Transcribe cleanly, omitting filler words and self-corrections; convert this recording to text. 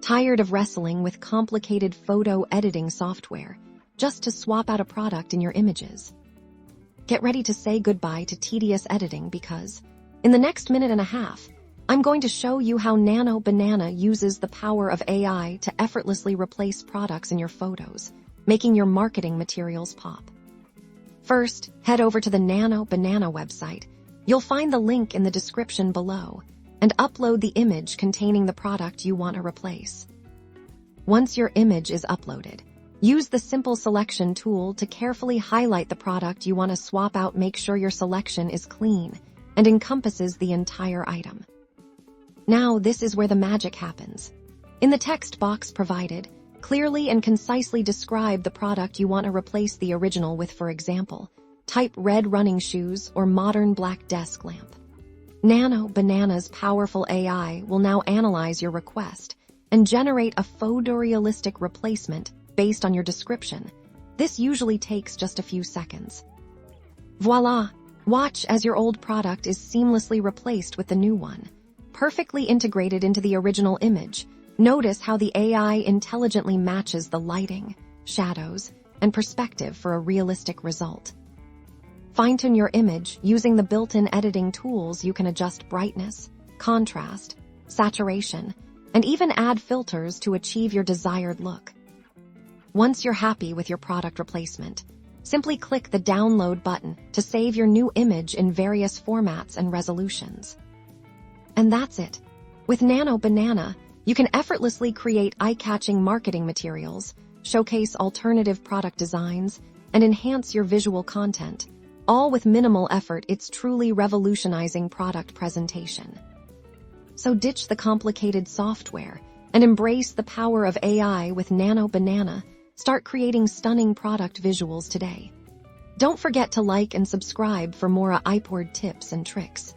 Tired of wrestling with complicated photo editing software just to swap out a product in your images? Get ready to say goodbye to tedious editing because, in the next minute and a half, I'm going to show you how Nano Banana uses the power of AI to effortlessly replace products in your photos, making your marketing materials pop. First, head over to the Nano Banana website. You'll find the link in the description below, and upload the image containing the product you want to replace. Once your image is uploaded, use the simple selection tool to carefully highlight the product you want to swap out. Make sure your selection is clean and encompasses the entire item. Now, this is where the magic happens. In the text box provided, clearly and concisely describe the product you want to replace the original with. For example, type red running shoes or modern black desk lamp. Nano Banana's powerful AI will now analyze your request and generate a photorealistic replacement based on your description. This usually takes just a few seconds. Voila! Watch as your old product is seamlessly replaced with the new one, perfectly integrated into the original image. Notice how the AI intelligently matches the lighting, shadows, and perspective for a realistic result. Fine-tune your image using the built-in editing tools. You can adjust brightness, contrast, saturation, and even add filters to achieve your desired look. Once you're happy with your product replacement, simply click the download button to save your new image in various formats and resolutions. And that's it. With Nano Banana, you can effortlessly create eye-catching marketing materials, showcase alternative product designs, and enhance your visual content, all with minimal effort. It's truly revolutionizing product presentation. So ditch the complicated software and embrace the power of AI with Nano Banana. Start creating stunning product visuals today. Don't forget to like and subscribe for more iPod tips and tricks.